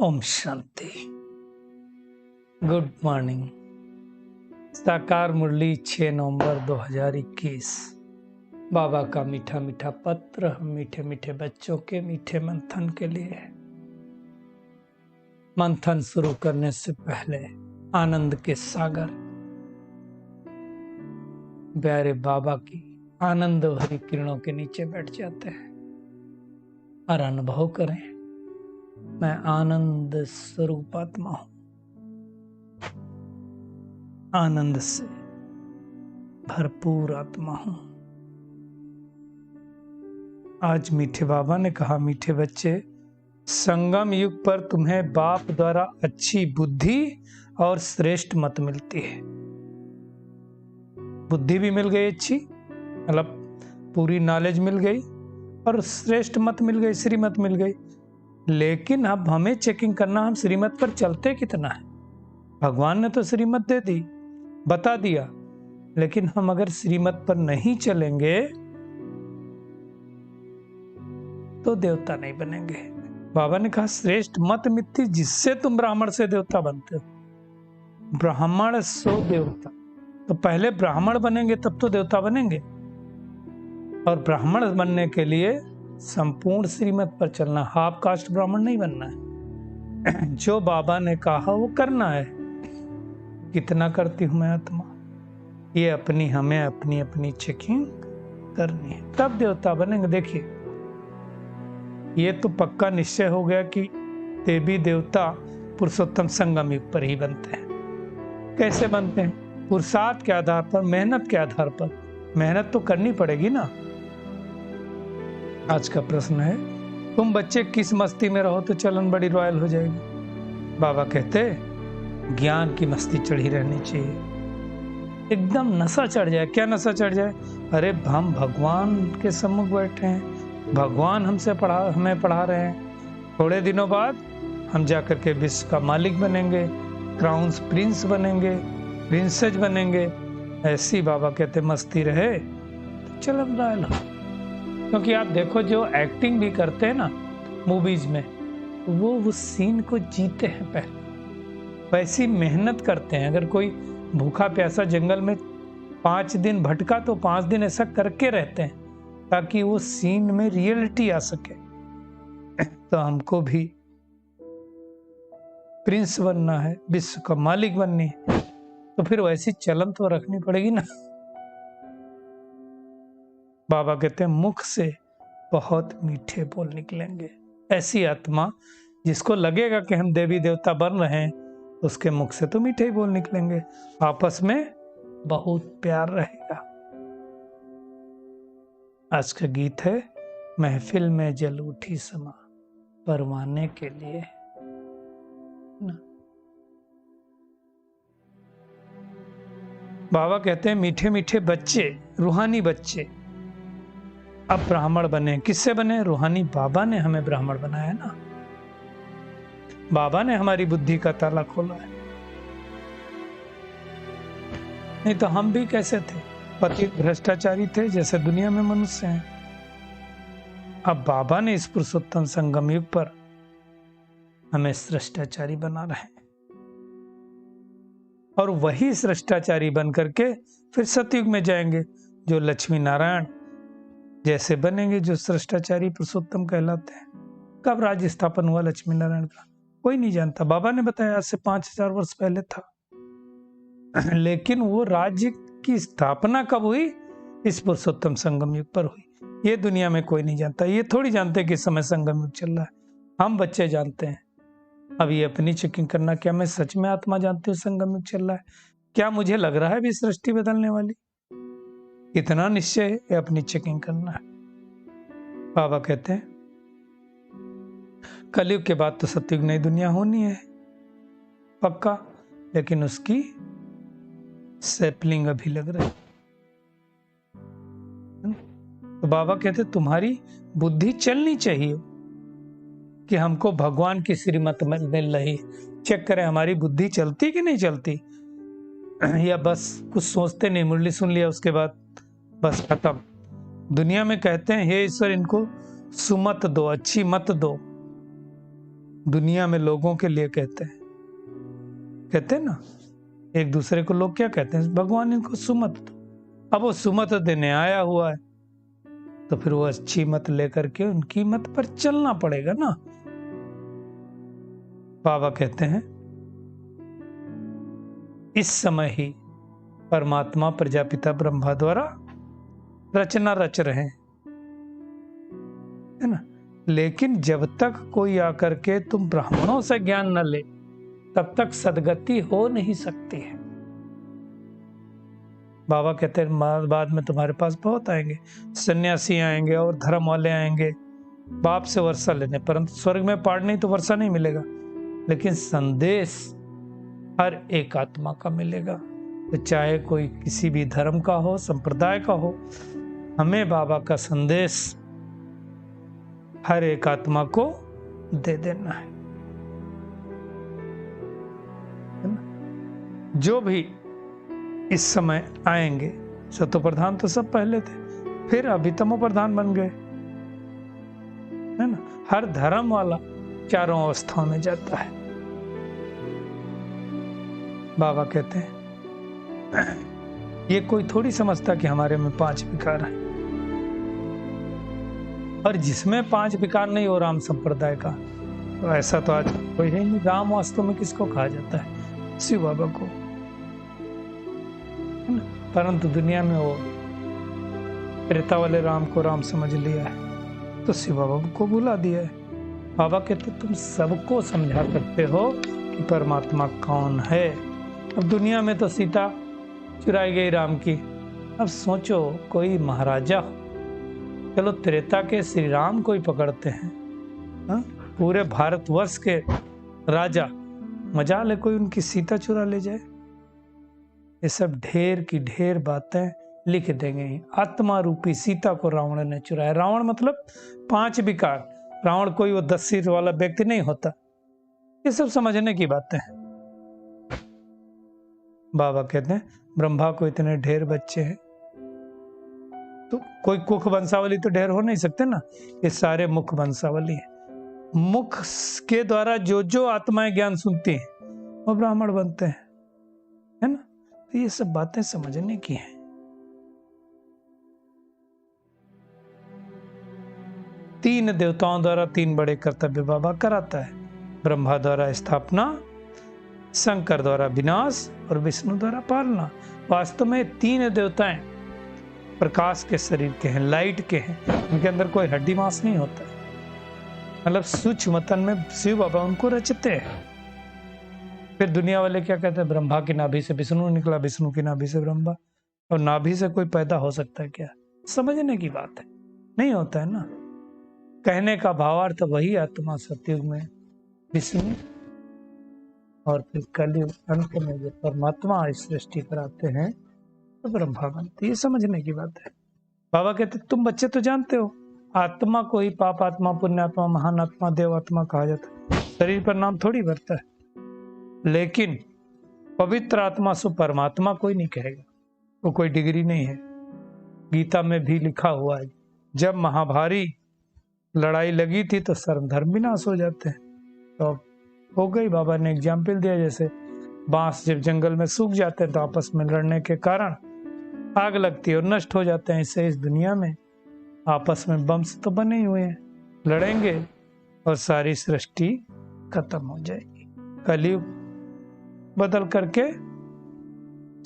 Om Shanti. Good morning. साकार मुरली 6 नवंबर 2021। बाबा का मीठा मीठा पत्र हम मीठे मीठे बच्चों के मीठे मंथन के लिए। मंथन शुरू करने से पहले आनंद के सागर प्यारे बाबा की आनंद भरी किरणों के नीचे बैठ जाते हैं और अनुभव करें, मैं आनंद स्वरूप आत्मा हूं, आनंद से भरपूर आत्मा हूं। आज मीठे बाबा ने कहा, मीठे बच्चे, संगम युग पर तुम्हें बाप द्वारा अच्छी बुद्धि और श्रेष्ठ मत मिलती है। बुद्धि भी मिल गई अच्छी, मतलब पूरी नॉलेज मिल गई, और श्रेष्ठ मत मिल गई, श्रीमत मिल गई। लेकिन अब हमें चेकिंग करना, हम श्रीमत पर चलते कितना है। भगवान ने तो श्रीमत दे दी, बता दिया, लेकिन हम अगर श्रीमत पर नहीं चलेंगे तो देवता नहीं बनेंगे। बाबा ने कहा, श्रेष्ठ मत मिथ्य जिससे तुम ब्राह्मण से देवता बनते हो। ब्राह्मण सो देवता, तो पहले ब्राह्मण बनेंगे तब तो देवता बनेंगे। और ब्राह्मण बनने के लिए संपूर्ण श्रीमत पर चलना, हाफ कास्ट ब्राह्मण नहीं बनना है। जो बाबा ने कहा वो करना है। कितना करती हूं मैं आत्मा, ये हमें अपनी अपनी चेकिंग करनी है, तब देवता बनेंगे। देखिए, ये तो पक्का निश्चय हो गया कि देवी देवता पुरुषोत्तम संगम युग पर ही बनते हैं। कैसे बनते हैं? पुरुषार्थ के आधार पर, मेहनत के आधार पर। मेहनत तो करनी पड़ेगी ना। आज का प्रश्न है, तुम बच्चे किस मस्ती में रहो तो चलन बड़ी रॉयल हो जाएगी। बाबा कहते, ज्ञान की मस्ती चढ़ी रहनी चाहिए, एकदम नशा चढ़ जाए। क्या नशा चढ़ जाए? अरे हम भगवान के सम्मुख बैठे हैं, भगवान हमें पढ़ा रहे हैं। थोड़े दिनों बाद हम जाकर के विश्व का मालिक बनेंगे, क्राउन्स प्रिंस बनेंगे, प्रिंसेस बनेंगे। ऐसी बाबा कहते मस्ती रहे तो चलन रॉयल हो। क्योंकि आप देखो, जो एक्टिंग भी करते हैं ना मूवीज में, वो उस सीन को जीते हैं पहले, वैसी मेहनत करते हैं। अगर कोई भूखा प्यासा जंगल में 5 दिन भटका तो 5 दिन ऐसा करके रहते हैं ताकि वो सीन में रियलिटी आ सके। तो हमको भी प्रिंस बनना है, विश्व का मालिक बननी है, तो फिर वैसी चलन तो रखनी पड़ेगी ना। बाबा कहते हैं, मुख से बहुत मीठे बोल निकलेंगे। ऐसी आत्मा जिसको लगेगा कि हम देवी देवता बन रहे हैं, उसके मुख से तो मीठे ही बोल निकलेंगे। आपस में बहुत प्यार रहेगा। आज का गीत है, महफिल में जल उठी समा, परवाने के लिए ना। बाबा कहते हैं, मीठे मीठे बच्चे, रूहानी बच्चे अब ब्राह्मण बने। किससे बने? रूहानी बाबा ने हमें ब्राह्मण बनाया ना। बाबा ने हमारी बुद्धि का ताला खोला है। नहीं तो हम भी कैसे थे? पतित भ्रष्टाचारी थे, जैसे दुनिया में मनुष्य हैं। अब बाबा ने इस पुरुषोत्तम संगम युग पर हमें श्रेष्ठाचारी बना रहे हैं, और वही श्रेष्ठाचारी बन करके फिर सतयुग में जाएंगे, जो लक्ष्मी नारायण जैसे बनेंगे, जो श्रेष्ठाचारी पुरुषोत्तम कहलाते हैं। कब राज्य स्थापन हुआ लक्ष्मी नारायण का? कोई नहीं जानता। बाबा ने बताया आज से 5000 वर्ष पहले था। लेकिन वो राज्य की स्थापना कब हुई? इस पुरुषोत्तम संगम युग पर हुई। ये दुनिया में कोई नहीं जानता। ये थोड़ी जानते कि इस समय संगम युग चल रहा है, हम बच्चे जानते हैं। अब ये अपनी चेकिंग करना, क्या मैं सच में आत्मा जानती हूँ संगम युग चल रहा है? क्या मुझे लग रहा है भी सृष्टि बदलने वाली? इतना निश्चय है, ये अपनी चेकिंग करना है। बाबा कहते हैं, कलयुग के बाद तो सतयुग नई दुनिया होनी है पक्का, लेकिन उसकी सैपलिंग अभी लग रही है। तो बाबा कहते, तुम्हारी बुद्धि चलनी चाहिए कि हमको भगवान की श्रीमत मिल रही। चेक करें हमारी बुद्धि चलती कि नहीं चलती, या बस कुछ सोचते नहीं, मुरली सुन लिया उसके बाद बस खत्म। दुनिया में कहते हैं, हे ईश्वर, इनको सुमत दो, अच्छी मत दो। दुनिया में लोगों के लिए कहते हैं ना, एक दूसरे को लोग क्या कहते हैं, भगवान इनको सुमत दो। अब वो सुमत देने आया हुआ है तो फिर वो अच्छी मत लेकर के उनकी मत पर चलना पड़ेगा ना। बाबा कहते हैं इस समय ही परमात्मा प्रजापिता ब्रह्मा द्वारा रचना रच रहे हैं, है ना। लेकिन जब तक कोई आकर के तुम ब्राह्मणों से ज्ञान न ले तब तक सदगति हो नहीं सकती है। बाबा कहते हैं बाद में तुम्हारे पास बहुत आएंगे, सन्यासी आएंगे और धर्म वाले आएंगे बाप से वर्षा लेने, परंतु स्वर्ग में पाड़ नहीं तो वर्षा नहीं मिलेगा, लेकिन संदेश हर एक आत्मा का मिलेगा। तो चाहे कोई किसी भी धर्म का हो, संप्रदाय का हो, हमें बाबा का संदेश हर एक आत्मा को दे देना है ना? जो भी इस समय आएंगे, सतो प्रधान तो सब पहले थे, फिर अभी तमो प्रधान बन गए, है ना। हर धर्म वाला चारों अवस्थाओं में जाता है। बाबा कहते हैं ये कोई थोड़ी समझता कि हमारे में 5 विकार हैं, और जिसमें 5 विकार नहीं हो राम संप्रदाय का, तो ऐसा तो आज कोई है नहीं। राम वास्तव में किसको कहा जाता है? शिव बाबा को, है ना। परंतु दुनिया में वो त्रेता वाले राम को राम समझ लिया है, तो शिव बाबा को भुला दिया है। बाबा कहते तुम सबको समझा सकते हो कि परमात्मा कौन है। अब दुनिया में तो सीता चुराई गई राम की। अब सोचो कोई महाराजा हो, चलो त्रेता के श्री राम को ही पकड़ते हैं, हा? पूरे भारतवर्ष के राजा, मजाल है कोई उनकी सीता चुरा ले जाए। ये सब ढेर की ढेर बातें लिख देंगे। आत्मा रूपी सीता को रावण ने चुराया। रावण मतलब 5 विकार। रावण कोई वो 10 सिर वाला व्यक्ति नहीं होता। ये सब समझने की बातें हैं। बाबा कहते हैं ब्रह्मा को इतने ढेर बच्चे हैं, तो कोई कुख वंशावली तो ढेर हो नहीं सकते ना। ये सारे मुख वंशावली है। मुख के द्वारा जो जो आत्माएं ज्ञान सुनती हैं वो ब्राह्मण बनते हैं, है ना। तो ये सब बातें समझने की हैं। तीन देवताओं द्वारा 3 बड़े कर्तव्य बाबा कराता है। ब्रह्मा द्वारा स्थापना, शंकर द्वारा विनाश और विष्णु द्वारा पालना। वास्तव में 3 देवताएं प्रकाश के शरीर के हैं, लाइट के हैं। उनके अंदर कोई हड्डी मांस नहीं होता है। मतलब सूक्ष्म तन में शिव बाबा उनको रचते हैं। फिर दुनिया वाले क्या कहते हैं, ब्रह्मा की नाभि से विष्णु निकला, विष्णु की नाभि से ब्रह्मा। और नाभि से कोई पैदा हो सकता है क्या? समझने की बात है, नहीं होता है ना। कहने का भावार्थ वही आत्मा सतयुग में विष्णु और फिर कलयुग अंत में जो परमात्मा इस सृष्टि पर आते हैं तो ब्रह्मा बनती है। ये समझने की बात है। बाबा कहते तुम बच्चे तो जानते हो आत्मा को ही पाप आत्मा, पुण्यात्मा, महान आत्मा, देव आत्मा कहा जाता है। शरीर पर नाम थोड़ी भरता है। लेकिन पवित्र आत्मा सो परमात्मा कोई नहीं कहेगा, वो कोई डिग्री नहीं है। गीता में भी लिखा हुआ है जब महाभारी लड़ाई लगी थी तो सर्व धर्म विनाश हो जाते हैं। तो हो गई। बाबा ने एग्जाम्पल दिया, जैसे बांस जब जंगल में सूख जाते हैं तो आपस में लड़ने के कारण आग लगती है और नष्ट हो जाते हैं। इससे इस दुनिया में आपस में वंश तो बने ही हुए हैं, लड़ेंगे और सारी सृष्टि खत्म हो जाएगी। कलयुग बदल करके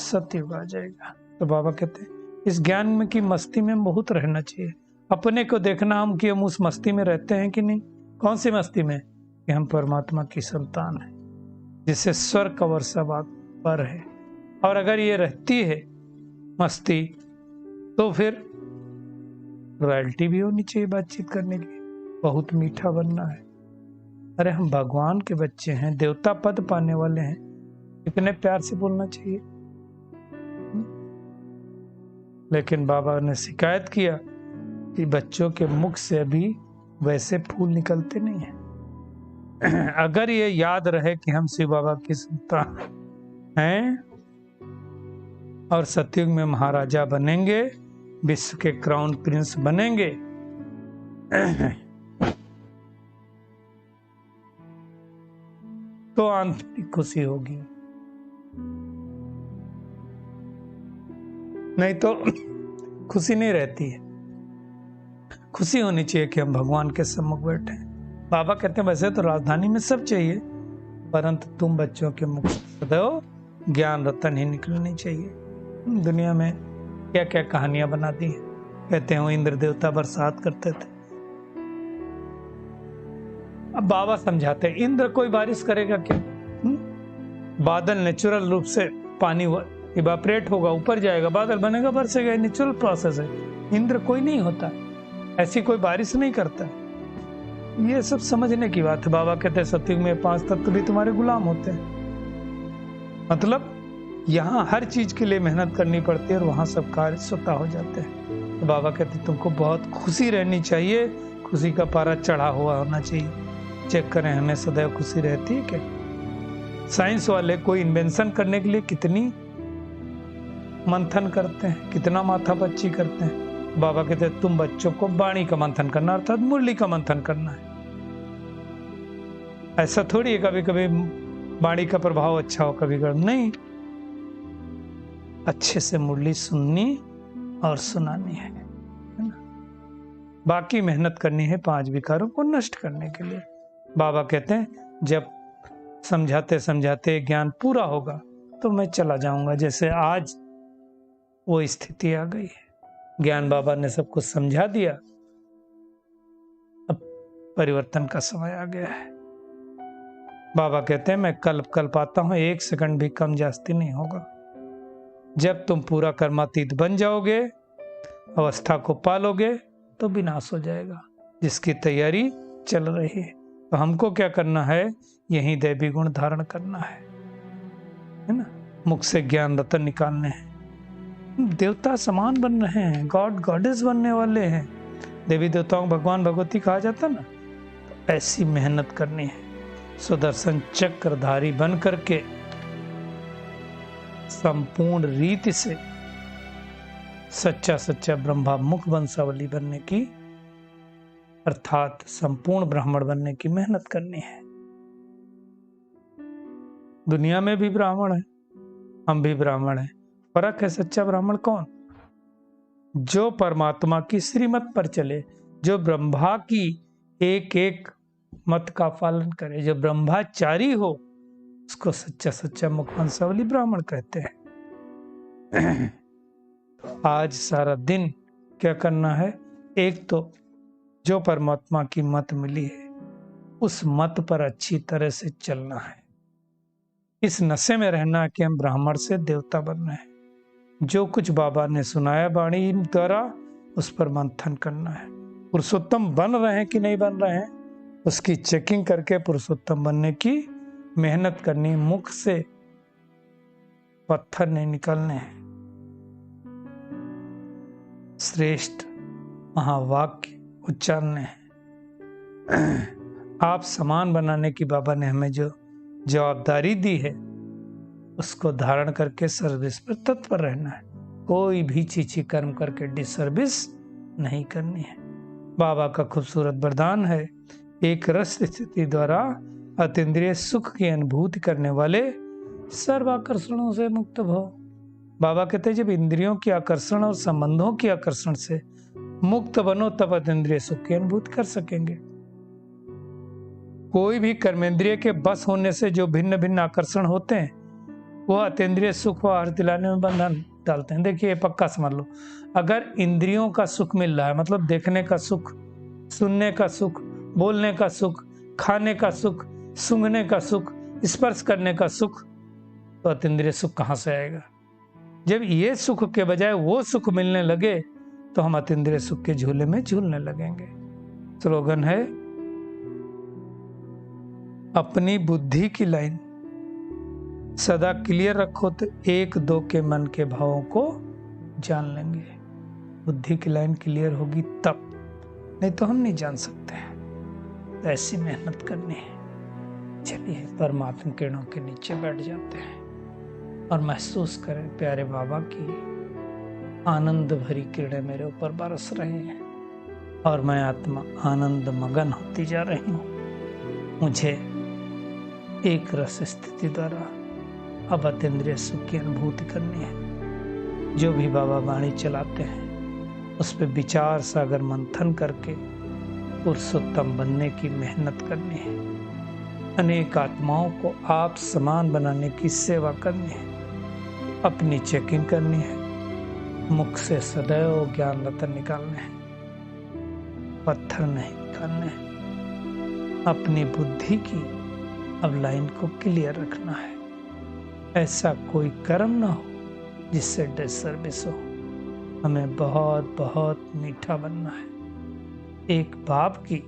सतयुग आ जाएगा। तो बाबा कहते हैं इस ज्ञान में की मस्ती में बहुत रहना चाहिए। अपने को देखना हम कि हम उस मस्ती में रहते हैं कि नहीं। कौन सी मस्ती में? कि हम परमात्मा की संतान है, जिससे स्वर्ग का वर्षा पर है। और अगर ये रहती है मस्ती तो फिर रॉयल्टी भी होनी चाहिए बातचीत करने की। बहुत मीठा बनना है। अरे हम भगवान के बच्चे हैं, देवता पद पाने वाले हैं, इतने प्यार से बोलना चाहिए। लेकिन बाबा ने शिकायत किया कि बच्चों के मुख से अभी वैसे फूल निकलते नहीं हैं। अगर ये याद रहे कि हम शिव बाबा की संतान हैं और सतयुग में महाराजा बनेंगे, विश्व के क्राउन प्रिंस बनेंगे, तो आंतरिक खुशी होगी, नहीं तो खुशी नहीं रहती है। खुशी होनी चाहिए कि हम भगवान के सम्मुख बैठे हैं। बाबा कहते हैं वैसे तो राजधानी में सब चाहिए, परंतु तुम बच्चों के मुख से सदैव ज्ञान रतन ही निकलनी चाहिए। दुनिया में क्या क्या कहानियां बना दी हैं। कहते हैं वो इंद्र देवता बरसात करते थे। अब बाबा समझाते हैं इंद्र कोई बारिश करेगा क्या? बादल नेचुरल रूप से पानी इवापोरेट होगा, ऊपर जाएगा, बादल बनेगा, बरसेगा, नेचुरल प्रोसेस है। इंद्र कोई नहीं होता, ऐसी कोई बारिश नहीं करता। ये सब समझने की बात है। बाबा कहते हैं सतयुग में 5 तत्व भी तुम्हारे गुलाम होते हैं। मतलब यहाँ हर चीज के लिए मेहनत करनी पड़ती है और वहां सब कार्य स्वतः हो जाते हैं। तो बाबा कहते हैं तुमको बहुत खुशी रहनी चाहिए, खुशी का पारा चढ़ा हुआ होना चाहिए। चेक करें हमें सदैव खुशी रहती है क्या? साइंस वाले कोई इन्वेंशन करने के लिए कितनी मंथन करते हैं, कितना माथापच्ची करते हैं। बाबा कहते हैं तुम बच्चों को वाणी का मंथन करना अर्थात मुरली का मंथन करना है। ऐसा थोड़ी है कभी कभी वाणी का प्रभाव अच्छा हो, कभी कभी नहीं। अच्छे से मुरली सुननी और सुनानी है ना? बाकी मेहनत करनी है 5 विकारों को नष्ट करने के लिए। बाबा कहते हैं जब समझाते समझाते ज्ञान पूरा होगा तो मैं चला जाऊंगा। जैसे आज वो स्थिति आ गई है, ज्ञान बाबा ने सब कुछ समझा दिया, अब परिवर्तन का समय आ गया है। बाबा कहते हैं मैं कल्प आता हूं, 1 सेकंड भी कम जास्ती नहीं होगा। जब तुम पूरा कर्मातीत बन जाओगे, अवस्था को पालोगे, तो विनाश हो जाएगा, जिसकी तैयारी चल रही है। तो हमको क्या करना है? यही दैवी गुण धारण करना है ना? मुख से ज्ञान रतन निकालने हैं। देवता समान बन रहे हैं, गॉड गॉडेस बनने वाले हैं। देवी देवताओं भगवान भगवती कहा जाता ना, तो ऐसी मेहनत करनी है। सुदर्शन चक्रधारी बन करके संपूर्ण रीति से सच्चा ब्रह्मा मुख वंशावली बनने की, अर्थात संपूर्ण ब्राह्मण बनने की मेहनत करनी है। दुनिया में भी ब्राह्मण है, हम भी ब्राह्मण हैं। फर्क है सच्चा ब्राह्मण कौन? जो परमात्मा की श्रीमत पर चले, जो ब्रह्मा की एक एक मत का पालन करे, जो ब्रह्मचारी हो, उसको सच्चा मुख वंशावली ब्राह्मण कहते हैं। आज सारा दिन क्या करना है? एक तो जो परमात्मा की मत मिली है उस मत पर अच्छी तरह से चलना है। इस नशे में रहना कि हम ब्राह्मण से देवता बनना है। जो कुछ बाबा ने सुनाया वाणी द्वारा, उस पर मंथन करना है। पुरुषोत्तम बन रहे हैं कि नहीं बन रहे हैं, उसकी चेकिंग करके पुरुषोत्तम बनने की मेहनत करनी। मुख से पत्थर नहीं निकलने हैं। श्रेष्ठ महावाक्य उच्चारने हैं। आप समान बनाने की बाबा ने हमें जो जवाबदारी दी है, उसको धारण करके सर्विस पर तत्पर रहना है। कोई भी चीची कर्म करके डिसर्विस नहीं करनी है। बाबा का खूबसूरत वरदान है, एक रस स्थिति द्वारा अतीन्द्रिय सुख की अनुभूति करने वाले सर्व आकर्षणों से मुक्त भव। बाबा कहते हैं जब इंद्रियों की आकर्षण और संबंधों की आकर्षण से मुक्त बनो, तब अतीन्द्रिय सुख की अनुभूति कर सकेंगे। कोई भी कर्मेंद्रिय के बस होने से जो भिन्न भिन्न आकर्षण होते हैं, वह अतीन्द्रिय सुख व हर दिलाने में बंधन डालते हैं। देखिए पक्का समझ लो, अगर इंद्रियों का सुख मिल रहा है, मतलब देखने का सुख, सुनने का सुख, बोलने का सुख, खाने का सुख, सूंघने का सुख, स्पर्श करने का सुख, तो अतीन्द्रिय सुख कहां से आएगा? जब ये सुख के बजाय वो सुख मिलने लगे, तो हम अतीन्द्रिय सुख के झूले में झूलने लगेंगे। स्लोगन है, अपनी बुद्धि की लाइन सदा क्लियर रखो तो 1-2 के मन के भावों को जान लेंगे। बुद्धि की लाइन क्लियर होगी तब, नहीं तो हम नहीं जान सकते हैं। तो ऐसी मेहनत करनी है। चलिए परमात्मा किरणों के नीचे बैठ जाते हैं और महसूस करें प्यारे बाबा की आनंद भरी किरणें मेरे ऊपर बरस रही हैं और मैं आत्मा आनंद मगन होती जा रही हूँ। मुझे एक रस स्थिति द्वारा अब अतीन्द्रिय सुख की अनुभूति करनी है। जो भी बाबा वाणी चलाते हैं उस पर विचार सागर मंथन करके पुरुषोत्तम बनने की मेहनत करनी है। अनेक आत्माओं को आप समान बनाने की सेवा करनी है। अपनी चेकिंग करनी है। मुख से सदैव ज्ञान रतन निकालने हैं, पत्थर नहीं निकालने हैं। अपनी बुद्धि की अब लाइन को क्लियर रखना है। ऐसा कोई कर्म ना हो जिससे डिसर्विस हो। हमें बहुत बहुत मीठा बनना है। एक बाप की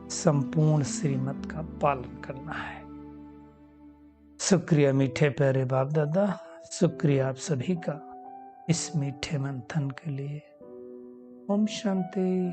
संपूर्ण श्रीमत का पालन करना है। शुक्रिया मीठे प्यारे बाप दादा, शुक्रिया आप सभी का इस मीठे मंथन के लिए। ओम शांति।